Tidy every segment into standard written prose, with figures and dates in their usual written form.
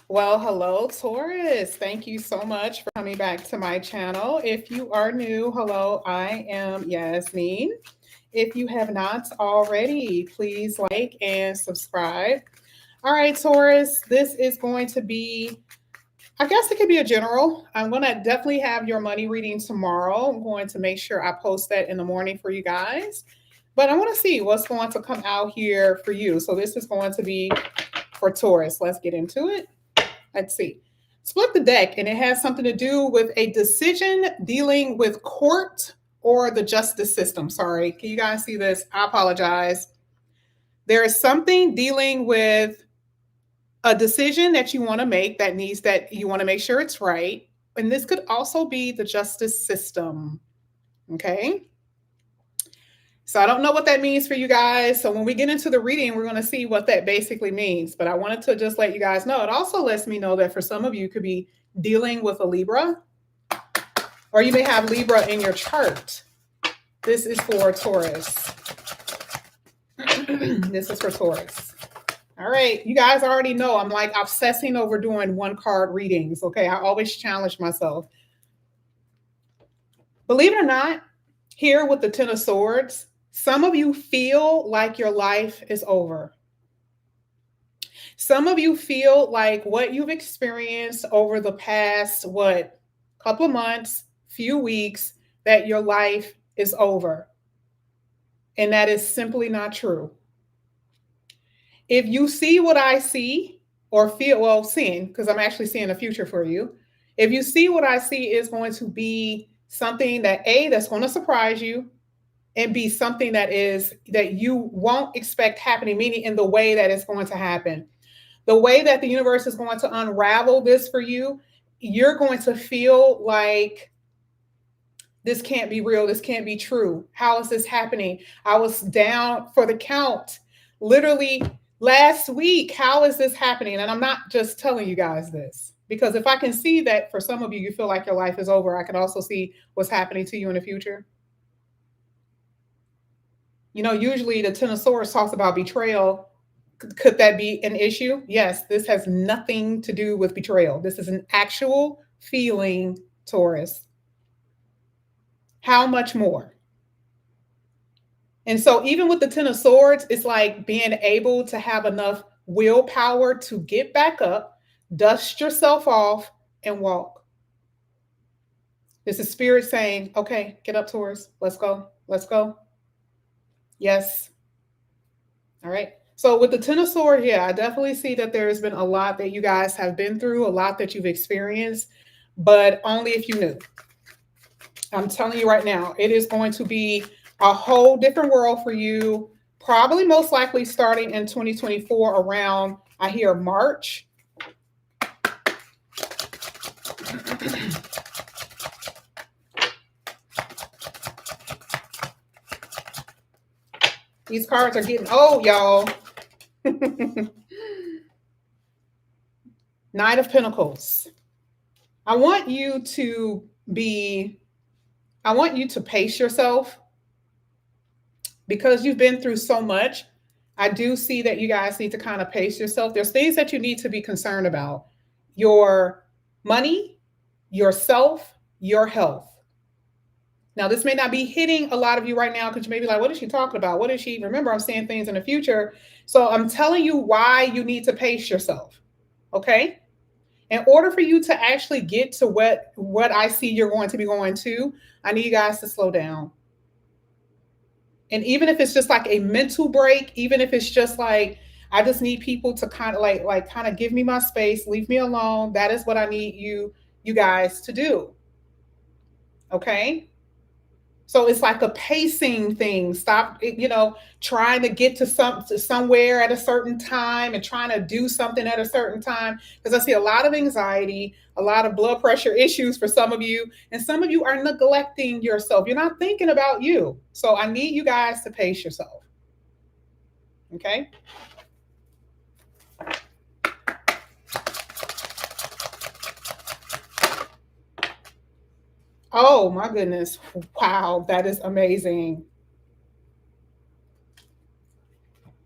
Well, hello, Taurus. Thank you so much for coming back to my channel. If you are new, hello, I am Yasmin. If you have not already, please like and subscribe. All right, Taurus, this is going to be, I guess it could be a general. I'm going to definitely have your money reading tomorrow. I'm going to make sure I post that in the morning for you guys. But I want to see what's going to come out here for you. So this is going to be for Taurus. Let's get into it. Let's see. Split the deck, and it has something to do with a decision dealing with court or the justice system. Sorry, can you guys see this? I apologize. There is something dealing with a decision that you want to make that you want to make sure it's right. And this could also be the justice system. Okay. So I don't know what that means for you guys. So when we get into the reading, we're going to see what that basically means. But I wanted to just let you guys know. It also lets me know that for some of you, could be dealing with a Libra, or you may have Libra in your chart. This is for Taurus. This is for Taurus. All right. You guys already know I'm like obsessing over doing one card readings. Okay. I always challenge myself. Believe it or not, here with the Ten of Swords, some of you feel like your life is over. Some of you feel like what you've experienced over the past, couple of months, few weeks, that your life is over. And that is simply not true. If you see what I see or feel, well, seeing, because I'm actually seeing a future for you. If you see what I see is going to be something that's going to surprise you, and be something that you won't expect happening, meaning in the way that it's going to happen. The way that the universe is going to unravel this for you, you're going to feel like this can't be real. This can't be true. How is this happening? I was down for the count literally last week. How is this happening? And I'm not just telling you guys this, because if I can see that for some of you, you feel like your life is over, I can also see what's happening to you in the future. You know, usually the Ten of Swords talks about betrayal. Could that be an issue? Yes, this has nothing to do with betrayal. This is an actual feeling, Taurus. How much more? And so even with the Ten of Swords, it's like being able to have enough willpower to get back up, dust yourself off, and walk. This is spirit saying, okay, get up, Taurus. Let's go. Let's go. Yes. All right. So with the Ten of Swords, yeah, I definitely see that there's been a lot that you guys have been through, a lot that you've experienced, but only if you knew. I'm telling you right now, it is going to be a whole different world for you, probably most likely starting in 2024 around, I hear, March. These cards are getting old, y'all. Knight of Pentacles. I want you to pace yourself, because you've been through so much. I do see that you guys need to kind of pace yourself. There's things that you need to be concerned about: your money, yourself, your health. Now, this may not be hitting a lot of you right now, because you may be like, what is she talking about? What is she? Remember, I'm saying things in the future. So I'm telling you why you need to pace yourself. Okay. In order for you to actually get to what I see you're going to be going to, I need you guys to slow down. And even if it's just like a mental break, even if it's just like, I just need people to kind of like kind of give me my space, leave me alone. That is what I need you guys to do. Okay. So it's like a pacing thing. Stop, trying to get to somewhere at a certain time and trying to do something at a certain time. Because I see a lot of anxiety, a lot of blood pressure issues for some of you, and some of you are neglecting yourself. You're not thinking about you. So I need you guys to pace yourself. Okay. Oh my goodness. Wow, that is amazing.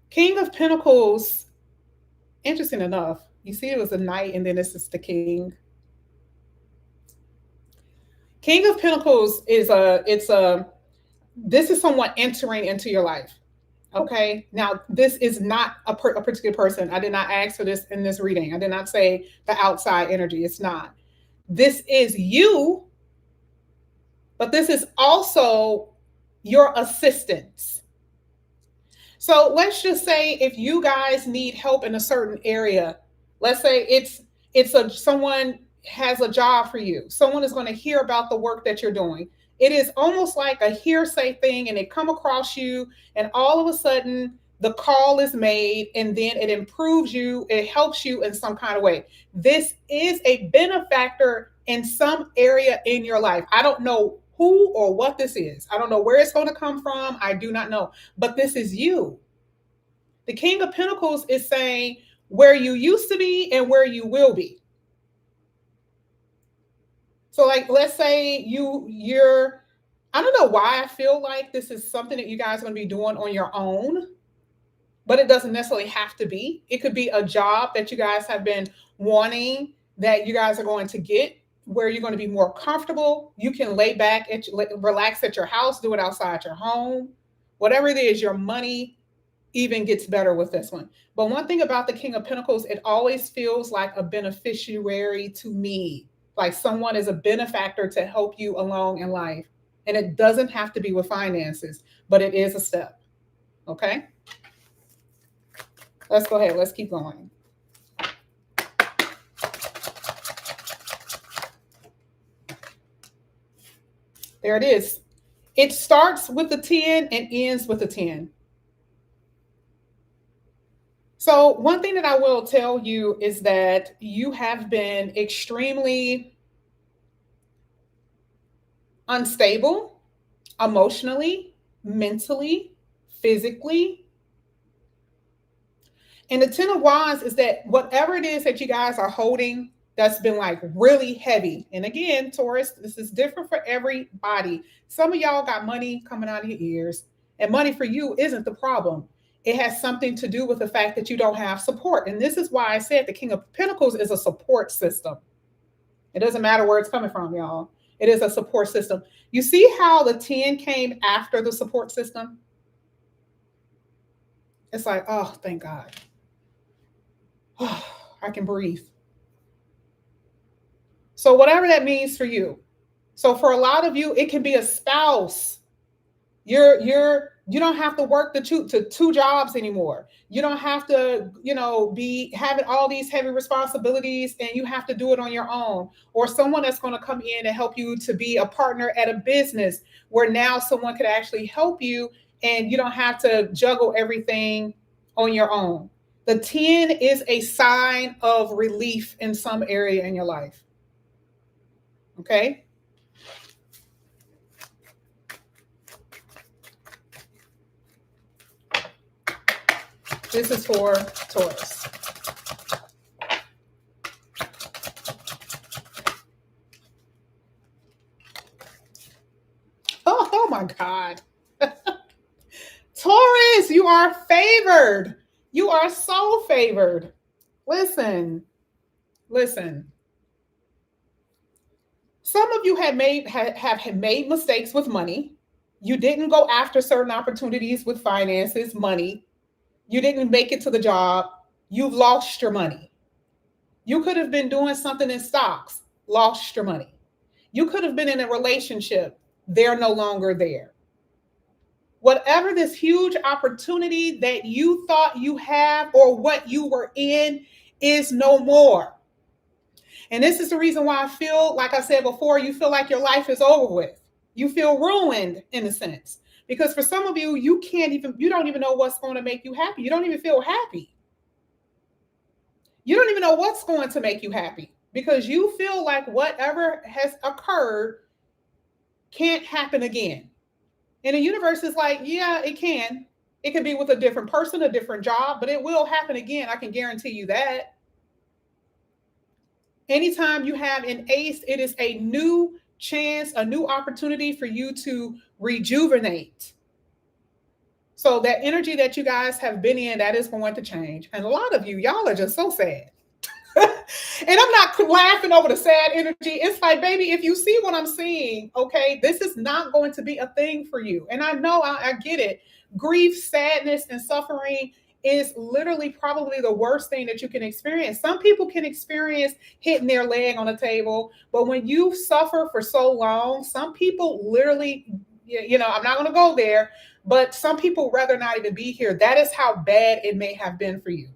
King of Pentacles, interesting enough, You see, it was a knight, and then this is the king. King of Pentacles is this is someone entering into your life. Okay. Now, this is not a particular person. I did not ask for this in this reading. I did not say the outside energy. It's not. This is you, but this is also your assistants. So let's just say if you guys need help in a certain area, let's say someone has a job for you. Someone is going to hear about the work that you're doing. It is almost like a hearsay thing, and it come across you, and all of a sudden the call is made, and then it improves you, it helps you in some kind of way. This is a benefactor in some area in your life. I don't know who or what this is. I don't know where it's going to come from. I do not know. But this is you. The King of Pentacles is saying where you used to be and where you will be. So, like, let's say you're, I don't know why I feel like this is something that you guys are going to be doing on your own, but it doesn't necessarily have to be. It could be a job that you guys have been wanting that you guys are going to get, where you're going to be more comfortable. You can lay back, relax at your house, do it outside your home. Whatever it is, your money even gets better with this one. But one thing about the King of Pentacles, it always feels like a beneficiary to me, like someone is a benefactor to help you along in life. And it doesn't have to be with finances, but it is a step. Okay? Let's go ahead. Let's keep going. There it is. It starts with the 10 and ends with the 10. So one thing that I will tell you is that you have been extremely unstable emotionally, mentally, physically. And the 10 of Wands is that whatever it is that you guys are holding that's been like really heavy. And again, Taurus, this is different for everybody. Some of y'all got money coming out of your ears, and money for you isn't the problem. It has something to do with the fact that you don't have support. And this is why I said the King of Pentacles is a support system. It doesn't matter where it's coming from, y'all. It is a support system. You see how the 10 came after the support system? It's like, oh, thank God. Oh, I can breathe. So whatever that means for you. So for a lot of you, it can be a spouse. You don't have to work two jobs anymore. You don't have to, be having all these heavy responsibilities, and you have to do it on your own. Or someone that's going to come in and help you to be a partner at a business where now someone could actually help you, and you don't have to juggle everything on your own. The 10 is a sign of relief in some area in your life. Okay? This is for Taurus. Oh my God. Taurus, you are favored. You are so favored. Listen. Some of you have made mistakes with money. You didn't go after certain opportunities with finances, money. You didn't make it to the job. You've lost your money. You could have been doing something in stocks, lost your money. You could have been in a relationship. They're no longer there. Whatever this huge opportunity that you thought you have or what you were in is no more. And this is the reason why I feel, like I said before, you feel like your life is over with. You feel ruined in a sense. Because for some of you, you don't even know what's going to make you happy. You don't even feel happy. You don't even know what's going to make you happy, because you feel like whatever has occurred can't happen again. And the universe is like, yeah, it can. It can be with a different person, a different job, but it will happen again. I can guarantee you that. Anytime you have an ace, it is a new chance, a new opportunity for you to rejuvenate. So that energy that you guys have been in, that is going to change. And a lot of you, y'all are just so sad. And I'm not laughing over the sad energy. It's like, baby, if you see what I'm seeing, okay, this is not going to be a thing for you. And I know I get it. Grief, sadness, and suffering is literally probably the worst thing that you can experience. Some people can experience hitting their leg on a table, but when you suffer for so long, some people literally, I'm not going to go there, but some people rather not even be here. That is how bad it may have been for you.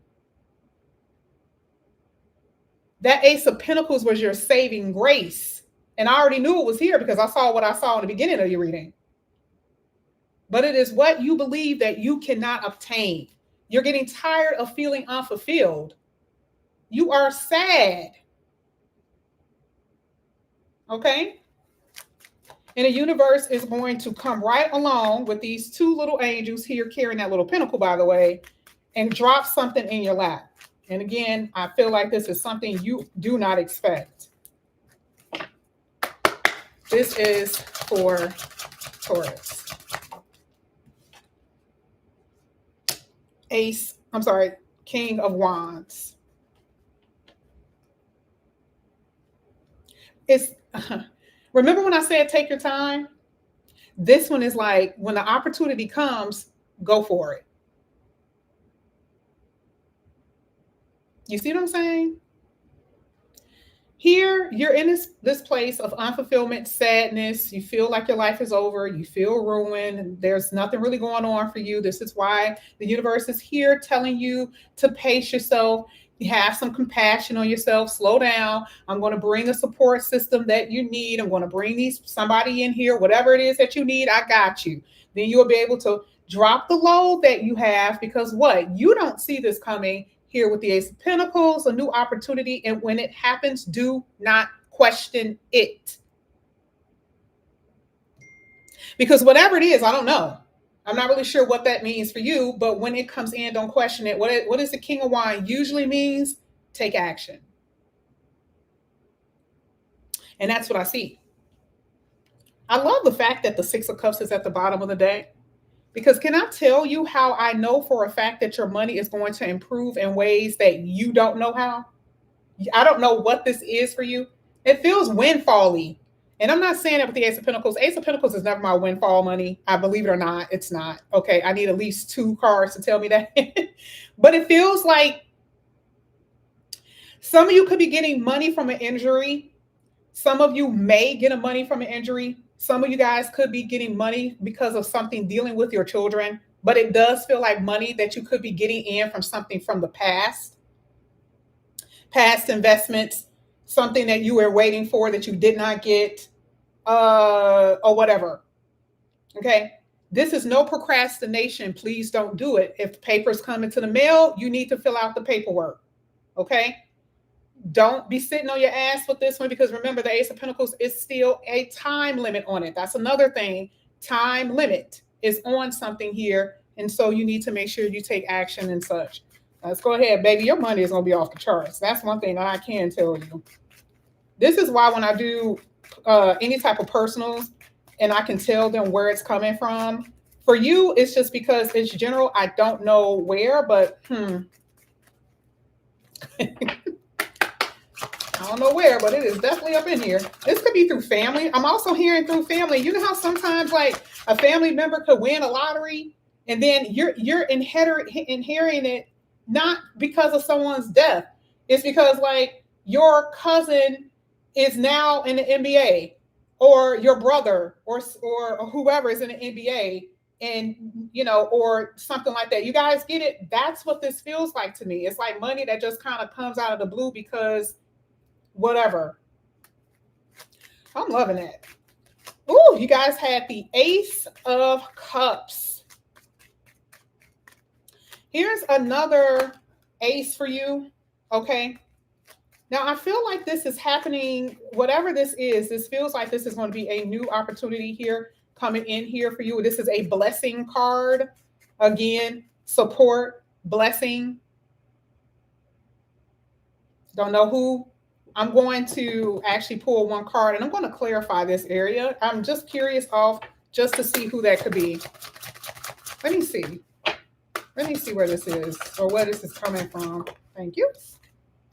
That Ace of Pentacles was your saving grace. And I already knew it was here because I saw what I saw in the beginning of your reading. But it is what you believe that you cannot obtain. You're getting tired of feeling unfulfilled. You are sad. Okay? And the universe is going to come right along with these two little angels here carrying that little pentacle, by the way, and drop something in your lap. And again, I feel like this is something you do not expect. This is for Taurus. King of Wands. Remember when I said take your time? This one is like, when the opportunity comes, go for it. You see what I'm saying? Here, you're in this place of unfulfillment, sadness. You feel like your life is over. You feel ruined. There's nothing really going on for you. This is why the universe is here telling you to pace yourself. You have some compassion on yourself. Slow down. I'm going to bring a support system that you need. I'm going to bring somebody in here. Whatever it is that you need, I got you. Then you'll be able to drop the load that you have, because what? You don't see this coming. Here with the Ace of Pentacles, a new opportunity. And when it happens, do not question it. Because whatever it is, I don't know. I'm not really sure what that means for you, but when it comes in, don't question it. What is the King of Wands usually means? Take action. And that's what I see. I love the fact that the Six of Cups is at the bottom of the deck. Because can I tell you how I know for a fact that your money is going to improve in ways that you don't know how? I don't know what this is for you. It feels windfall-y. And I'm not saying that with the Ace of Pentacles. Ace of Pentacles is never my windfall money. I believe it or not, it's not. Okay, I need at least 2 cards to tell me that. But it feels like some of you could be getting money from an injury. Some of you may get money from an injury. Some of you guys could be getting money because of something dealing with your children, but it does feel like money that you could be getting in from something from the past investments, something that you were waiting for that you did not get, or whatever. Okay. This is no procrastination. Please don't do it. If papers come into the mail, you need to fill out the paperwork. Okay. Don't be sitting on your ass with this one, because remember, the Ace of Pentacles is still a time limit on it. That's another thing. Time limit is on something here. And so you need to make sure you take action and such. Let's go ahead, baby. Your money is going to be off the charts. That's one thing that I can tell you. This is why when I do any type of personals and I can tell them where it's coming from, for you, it's just because it's general. I don't know where, but I don't know where, but it is definitely up in here. This could be through family. I'm also hearing through family. You know how sometimes like a family member could win a lottery and then you're inheriting it not because of someone's death. It's because like your cousin is now in the NBA, or your brother or whoever is in the NBA, and or something like that. You guys get it? That's what this feels like to me. It's like money that just kind of comes out of the blue because whatever. I'm loving it. Ooh, you guys had the Ace of Cups. Here's another ace for you. Okay. Now, I feel like this is happening, whatever this is, this feels like this is going to be a new opportunity here coming in here for you. This is a blessing card. Again, support, blessing. Don't know who. I'm going to actually pull one card and I'm going to clarify this area. I'm just curious just to see who that could be. Let me see. Let me see where this is or where this is coming from. Thank you.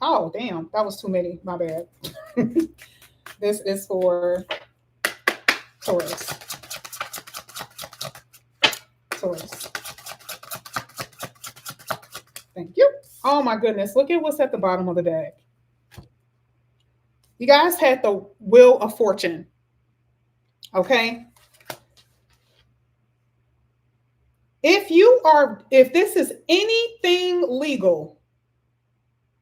Oh, damn. That was too many. My bad. This is for Taurus. Taurus. Thank you. Oh my goodness. Look at what's at the bottom of the deck. You guys had the Wheel of Fortune. Okay. If this is anything legal,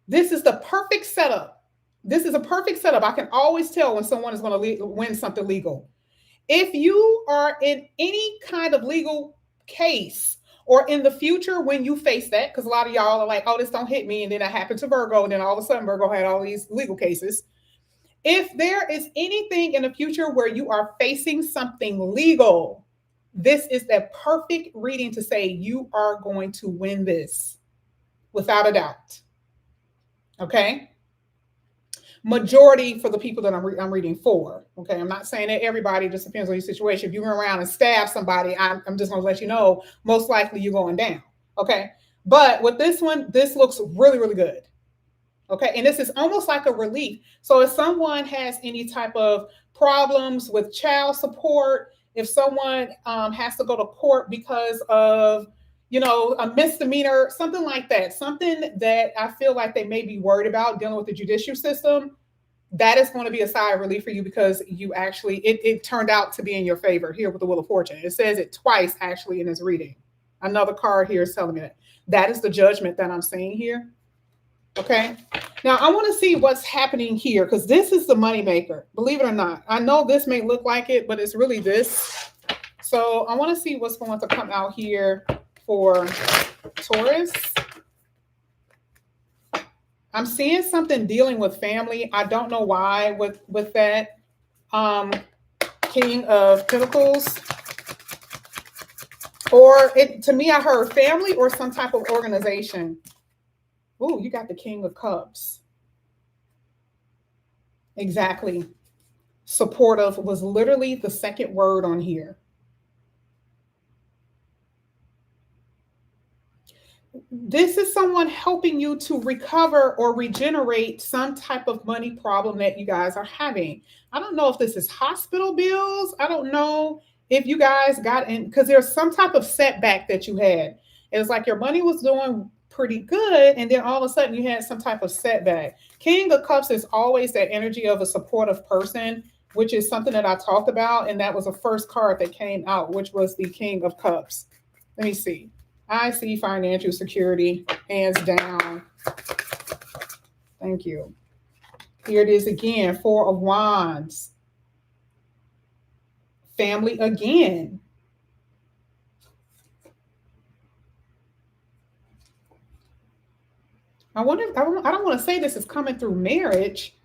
this is the perfect setup. This is a perfect setup. I can always tell when someone is going to win something legal. If you are in any kind of legal case, or in the future when you face that, because a lot of y'all are like, oh, this don't hit me, and then it happened to Virgo, and then all of a sudden Virgo had all these legal cases. If there is anything in the future where you are facing something legal, this is the perfect reading to say you are going to win this without a doubt. Okay? Majority for the people that I'm reading for. Okay, I'm not saying that everybody, just depends on your situation. If you run around and stab somebody, I'm just going to let you know, most likely you're going down. Okay, but with this one, this looks really, really good. Okay, and this is almost like a relief. So if someone has any type of problems with child support, if someone has to go to court because of, you know, a misdemeanor, something like that, something that I feel like they may be worried about dealing with the judicial system, that is going to be a sigh of relief for you, because you actually, it turned out to be in your favor here with the Wheel of Fortune. It says it twice actually in this reading. Another card here is telling me that. That is the judgment that I'm seeing here. Okay. Now I want to see what's happening here, because this is the moneymaker. Believe it or not. I know this may look like it, but it's really this. So I want to see what's going to come out here for Taurus. I'm seeing something dealing with family. I don't know why with that. King of Pentacles. Or to me, I heard family or some type of organization. Oh, you got the King of Cups. Exactly. Supportive was literally the second word on here. This is someone helping you to recover or regenerate some type of money problem that you guys are having. I don't know if this is hospital bills. I don't know if you guys got in, because there's some type of setback that you had. It was like your money was doing pretty good, and then all of a sudden you had some type of setback. King of Cups is always that energy of a supportive person, which is something that I talked about, and that was the first card that came out, which was the King of Cups. Let me see. I see financial security, hands down. Thank you. Here it is again, Four of Wands. Family again. I wonder if, I don't want to say this is coming through marriage.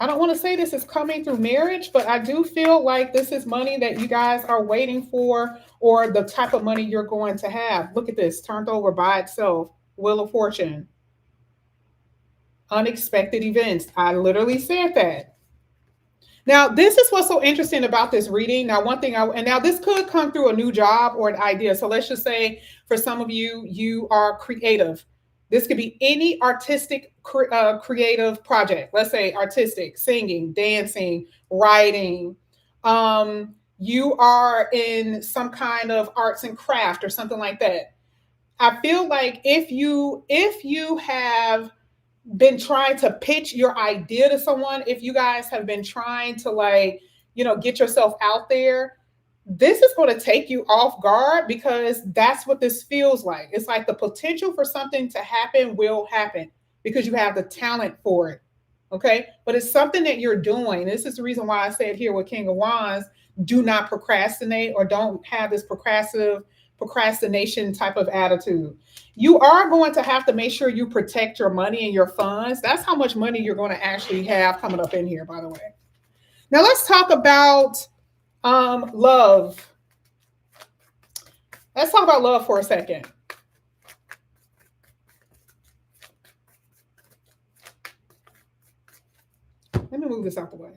I don't want to say this is coming through marriage, but I do feel like this is money that you guys are waiting for, or the type of money you're going to have. Look at this, turned over by itself. Wheel of Fortune. Unexpected events. I literally said that. Now, this is what's so interesting about this reading. Now, one thing, and now this could come through a new job or an idea. So let's just say for some of you, you are creative. This could be any artistic, creative project. Let's say artistic, singing, dancing, writing. You are in some kind of arts and craft or something like that. I feel like if you have been trying to pitch your idea to someone, if you guys have been trying to get yourself out there, this is going to take you off guard, because that's what this feels like. It's like the potential for something to happen will happen because you have the talent for it. Okay. But it's something that you're doing. This is the reason why I said here with King of Wands, do not procrastinate, or don't have this procrastination type of attitude. You are going to have to make sure you protect your money and your funds. That's how much money you're going to actually have coming up in here, by the way. Now let's talk about love. Let's talk about love for a second. Let me move this out the way.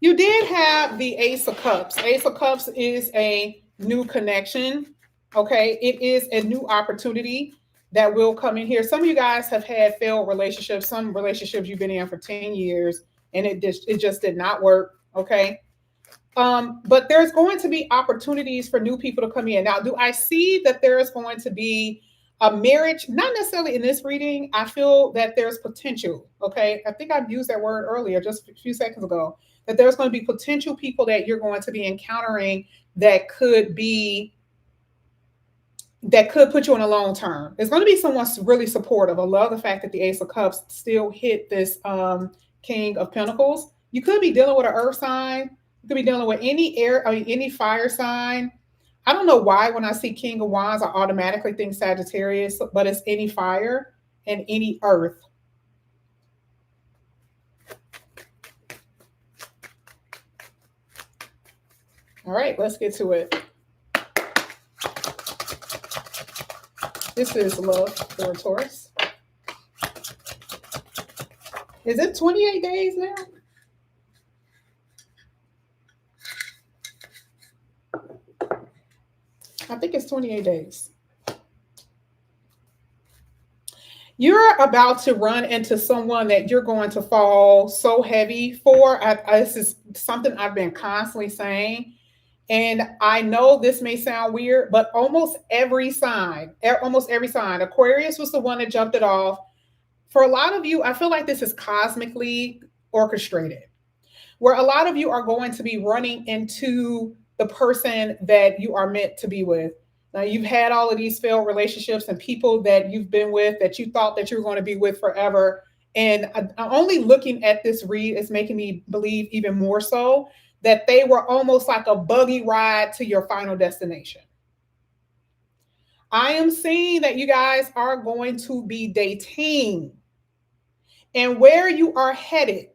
You did have the Ace of Cups. Ace of Cups is a new connection. Okay, it is a new opportunity that will come in here. Some of you guys have had failed relationships, some relationships you've been in for 10 years and it just did not work. Okay. But there's going to be opportunities for new people to come in. Now, do I see that there is going to be a marriage? Not necessarily in this reading. I feel that there's potential. Okay. I think I've used that word earlier, just a few seconds ago, that there's going to be potential people that you're going to be encountering that could put you on a long term. It's going to be someone really supportive. I love the fact that the Ace of Cups still hit this King of Pentacles. You could be dealing with an earth sign. You could be dealing with any any fire sign. I don't know why when I see King of Wands, I automatically think Sagittarius, but it's any fire and any earth. All right, let's get to it. This is love for Taurus. Is it 28 days now? I think it's 28 days. You're about to run into someone that you're going to fall so heavy for. This is something I've been constantly saying. And I know this may sound weird, but almost every sign, Aquarius was the one that jumped it off. For a lot of you, I feel like this is cosmically orchestrated, where a lot of you are going to be running into the person that you are meant to be with. Now, you've had all of these failed relationships and people that you've been with that you thought that you were going to be with forever. And only looking at this read is making me believe even more so that they were almost like a buggy ride to your final destination. I am seeing that you guys are going to be dating, and where you are headed,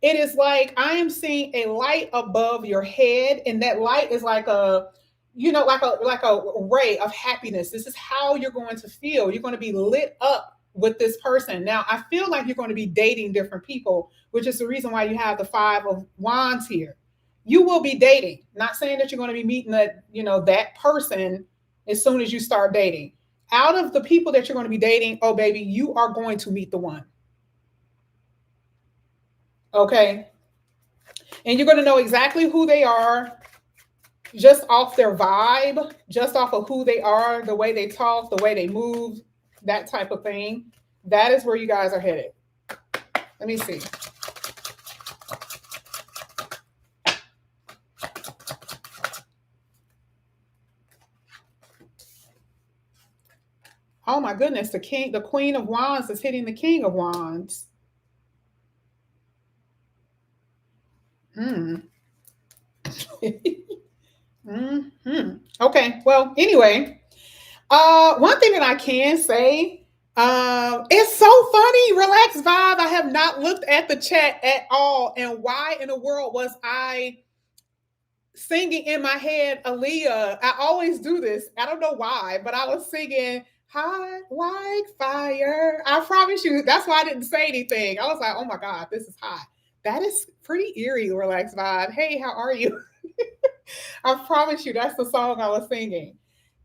it is like I am seeing a light above your head, and that light is like a, like a ray of happiness. This is how you're going to feel. You're going to be lit up with this person. Now, I feel like you're going to be dating different people, which is the reason why you have the Five of Wands here. You will be dating. Not saying that you're going to be meeting that person as soon as you start dating. Out of the people that you're going to be dating, oh baby, you are going to meet the one. Okay. And you're going to know exactly who they are just off their vibe, just off of who they are, the way they talk, the way they move, that type of thing. That is where you guys are headed. Let me see. Oh my goodness, the Queen of Wands is hitting the King of Wands. Okay, well, anyway, one thing that I can say, it's so funny, relax vibe. I have not looked at the chat at all. And why in the world was I singing in my head, Aaliyah? I always do this. I don't know why, but I was singing hot like fire. I promise you, that's why I didn't say anything. I was like, oh my God, this is hot. That is pretty eerie, relax vibe. Hey, how are you? I promise you, that's the song I was singing.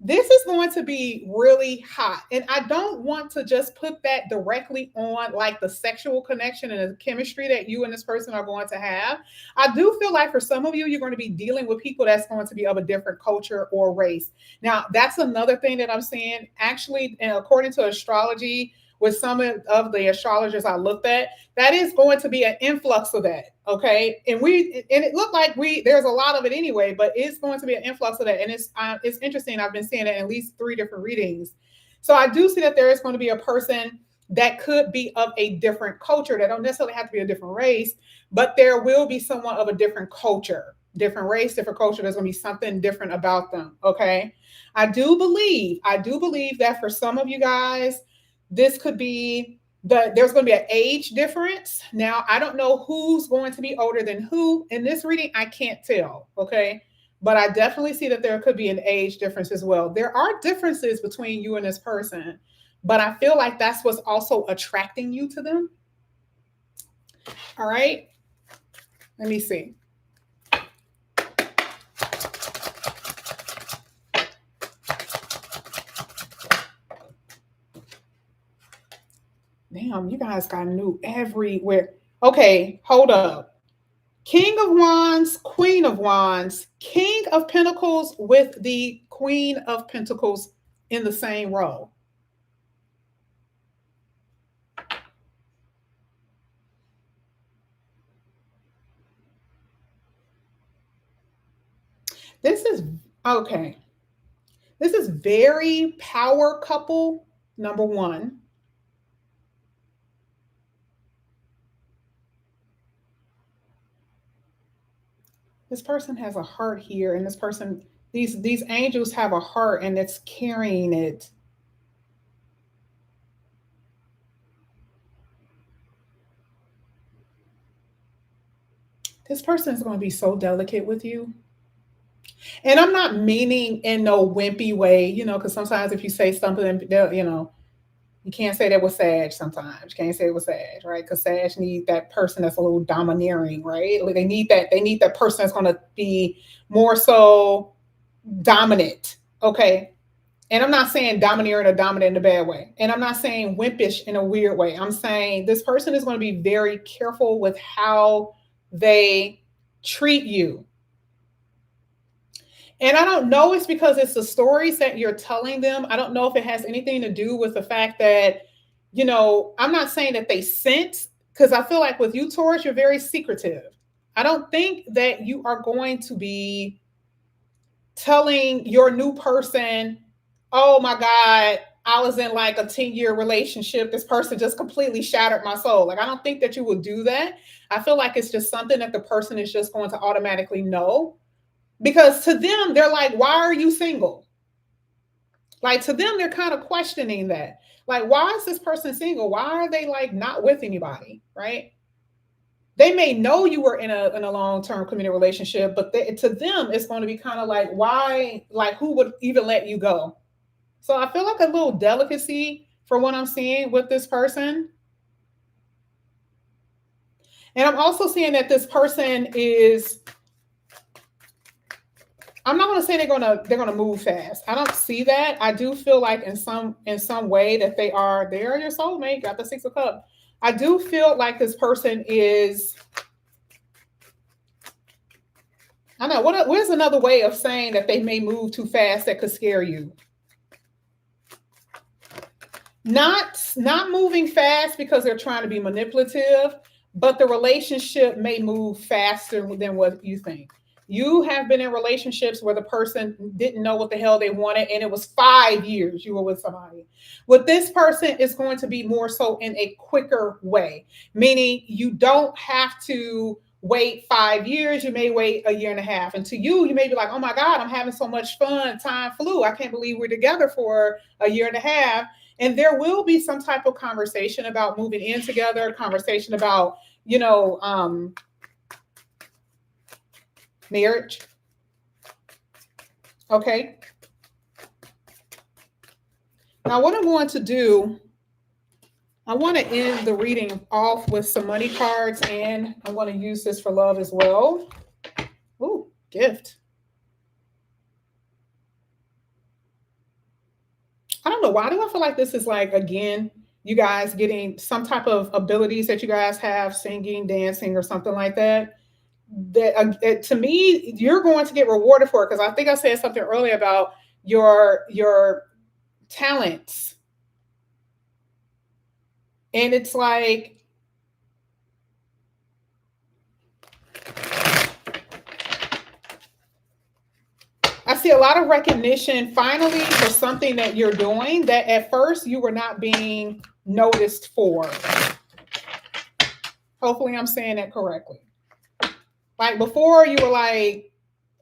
This is going to be really hot. And I don't want to just put that directly on like the sexual connection and the chemistry that you and this person are going to have. I do feel like for some of you, you're going to be dealing with people that's going to be of a different culture or race. Now, that's another thing that I'm seeing. Actually, and according to astrology, with some of the astrologers I looked at, that is going to be an influx of that. Okay. And it looked like there's a lot of it anyway, but it's going to be an influx of that. And it's interesting. I've been seeing it in at least 3 different readings. So I do see that there is going to be a person that could be of a different culture. That don't necessarily have to be a different race, but there will be someone of a different culture, different race, different culture. There's going to be something different about them. Okay. I do believe that for some of you guys, this could be there's going to be an age difference. Now, I don't know who's going to be older than who in this reading. I can't tell. Okay. But I definitely see that there could be an age difference as well. There are differences between you and this person, but I feel like that's what's also attracting you to them. All right. Let me see. Damn, you guys got new everywhere. Okay, hold up. King of Wands, Queen of Wands, King of Pentacles with the Queen of Pentacles in the same row. This is okay. This is very power couple, number one. This person has a heart here, and this person, these angels have a heart and it's carrying it. This person is going to be so delicate with you. And I'm not meaning in no wimpy way, because sometimes if you say something, you can't say that with Sag sometimes. You can't say it with Sag, right? Because Sag need that person that's a little domineering, right? Like they need that person that's gonna be more so dominant. Okay. And I'm not saying domineering or dominant in a bad way. And I'm not saying wimpish in a weird way. I'm saying this person is going to be very careful with how they treat you. And I don't know it's because it's the stories that you're telling them. I don't know if it has anything to do with the fact that, I'm not saying that they sense, because I feel like with you, Taurus, you're very secretive. I don't think that you are going to be telling your new person, oh my God, I was in like a 10-year relationship. This person just completely shattered my soul. Like, I don't think that you will do that. I feel like it's just something that the person is just going to automatically know. Because to them, they're like, why are you single? Like, to them, they're kind of questioning that. Like, why is this person single? Why are they like not with anybody? Right? They may know you were in a long-term committed relationship, but to them, it's going to be kind of like, why, like, who would even let you go? So I feel like a little delicacy for what I'm seeing with this person. And I'm also seeing that this person is, I'm not going to say they're gonna move fast. I don't see that. I do feel like in some way that they are your soulmate. Got the Six of Cups. I do feel like this person is. I don't know where's another way of saying that they may move too fast that could scare you. Not moving fast because they're trying to be manipulative, but the relationship may move faster than what you think. You have been in relationships where the person didn't know what the hell they wanted, and it was 5 years you were with somebody. With this person, it's going to be more so in a quicker way, meaning you don't have to wait 5 years. You may wait a year and a half. And to you, you may be like, oh my God, I'm having so much fun. Time flew. I can't believe we're together for a year and a half. And there will be some type of conversation about moving in together, conversation about, marriage. Okay. Now, what I'm going to do, I want to end the reading off with some money cards, and I want to use this for love as well. Ooh, gift. I don't know. Why do I feel like this is like, again, you guys getting some type of abilities that you guys have, singing, dancing, or something like that? That to me, you're going to get rewarded for it, because I think I said something earlier about your talents. And it's like, I see a lot of recognition finally for something that you're doing that at first you were not being noticed for. Hopefully I'm saying that correctly. Like, before you were like,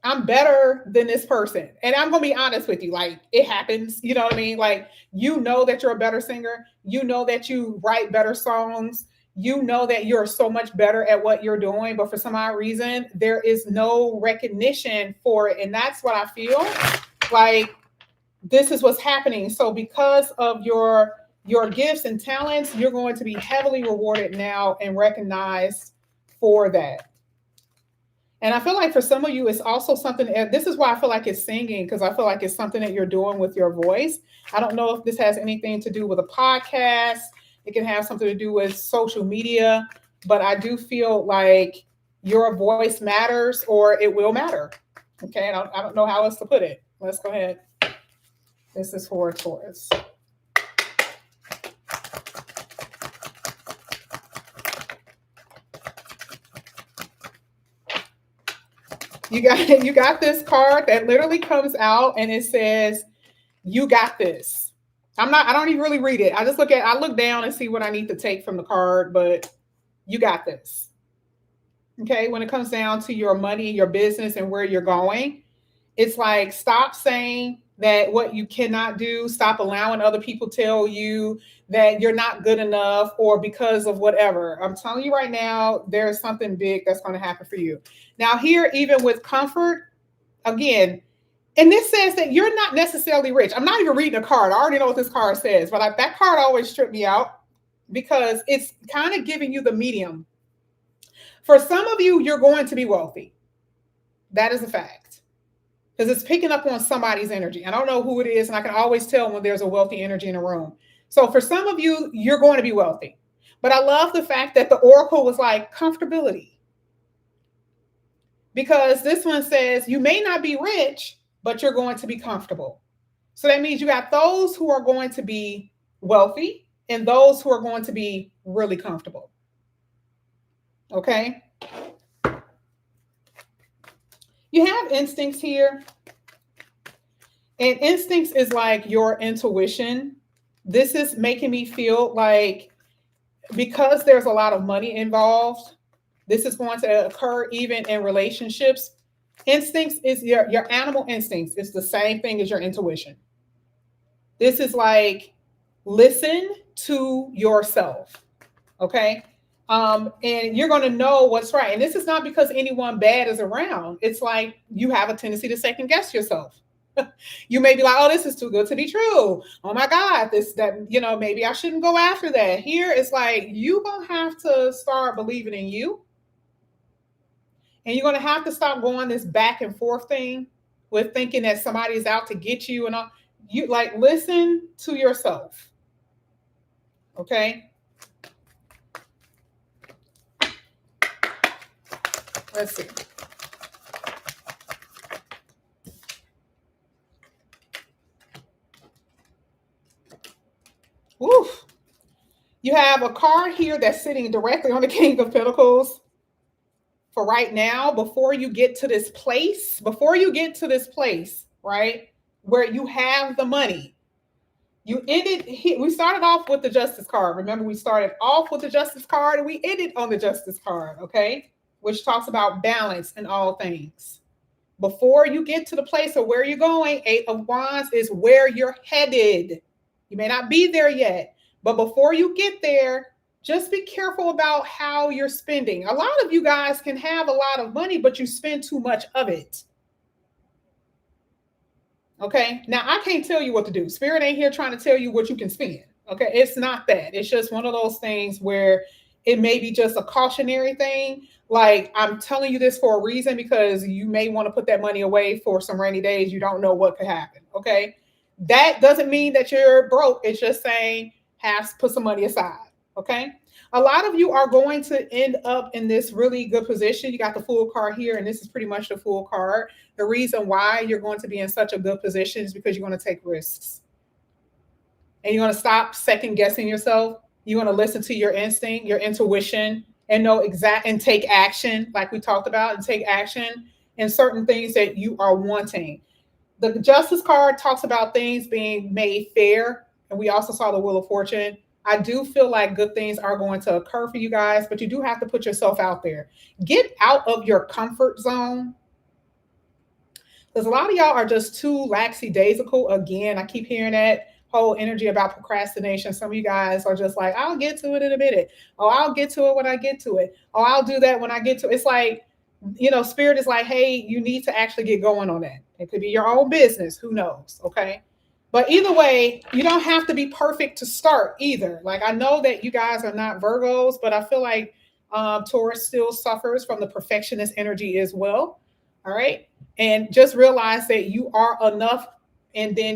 I'm better than this person. And I'm going to be honest with you. Like, it happens. You know what I mean? Like, you know that you're a better singer. You know that you write better songs. You know that you're so much better at what you're doing. But for some odd reason, there is no recognition for it. And that's what I feel like this is what's happening. So because of your gifts and talents, you're going to be heavily rewarded now and recognized for that. And I feel like for some of you, it's also something, this is why I feel like it's singing, because I feel like it's something that you're doing with your voice. I don't know if this has anything to do with a podcast. It can have something to do with social media, but I do feel like your voice matters or it will matter. Okay, I don't know how else to put it. Let's go ahead. This is for Taurus. You got this card that literally comes out and it says, "You got this." I don't even really read it. I look down and see what I need to take from the card, but you got this. Okay, when it comes down to your money, your business, and where you're going, it's like stop saying that what you cannot do, stop allowing other people tell you that you're not good enough or because of whatever. I'm telling you right now, there's something big that's going to happen for you. Now, here, even with comfort, again, and this says that you're not necessarily rich. I'm not even reading a card. I already know what this card says, but that card always tripped me out because it's kind of giving you the medium. For some of you, you're going to be wealthy. That is a fact because it's picking up on somebody's energy. I don't know who it is, and I can always tell when there's a wealthy energy in a room. So for some of you, you're going to be wealthy. But I love the fact that the oracle was like comfortability. Because this one says you may not be rich, but you're going to be comfortable. So that means you got those who are going to be wealthy and those who are going to be really comfortable. Okay? You have instincts here. And instincts is like your intuition. This is making me feel like because there's a lot of money involved, this is going to occur even in relationships. Instincts is your animal instincts. It's the same thing as your intuition. This is like listen to yourself. Okay. And you're going to know what's right. And this is not because anyone bad is around. It's like you have a tendency to second guess yourself. You may be like, oh, this is too good to be true. Oh my God, maybe I shouldn't go after that. Here it's like you're going to have to start believing in you. And you're going to have to stop going this back and forth thing with thinking that somebody is out to get you and all. You like listen to yourself. Okay. Let's see. Oof. You have a card here that's sitting directly on the King of Pentacles. For right now, before you get to this place, right, where you have the money, we started off with the Justice card. Remember, we started off with the Justice card and we ended on the Justice card, okay, which talks about balance in all things. Before you get to the place of where you're going, Eight of Wands is where you're headed. You may not be there yet, but before you get there, just be careful about how you're spending. A lot of you guys can have a lot of money, but you spend too much of it. Okay. Now I can't tell you what to do. Spirit ain't here trying to tell you what you can spend. Okay. It's not that. It's just one of those things where it may be just a cautionary thing. Like I'm telling you this for a reason because you may want to put that money away for some rainy days. You don't know what could happen. Okay. That doesn't mean that you're broke. It's just saying put some money aside. Okay. A lot of you are going to end up in this really good position. You got the Fool card here, and this is pretty much the Fool card. The reason why you're going to be in such a good position is because you're going to take risks. And you're going to stop second guessing yourself. You're going to listen to your instinct, your intuition, and and take action, like we talked about, and take action in certain things that you are wanting. The Justice card talks about things being made fair, and we also saw the Wheel of Fortune. I do feel like good things are going to occur for you guys, but you do have to put yourself out there. Get out of your comfort zone. Because a lot of y'all are just too lackadaisical. Again, I keep hearing that whole energy about procrastination. Some of you guys are just like, I'll get to it in a minute. Oh, I'll get to it when I get to it. Oh, I'll do that when I get to it. It's like, Spirit is like, hey, you need to actually get going on that. It could be your own business. Who knows? Okay. But either way, you don't have to be perfect to start either. Like I know that you guys are not Virgos, but I feel like Taurus still suffers from the perfectionist energy as well. All right. And just realize that you are enough and then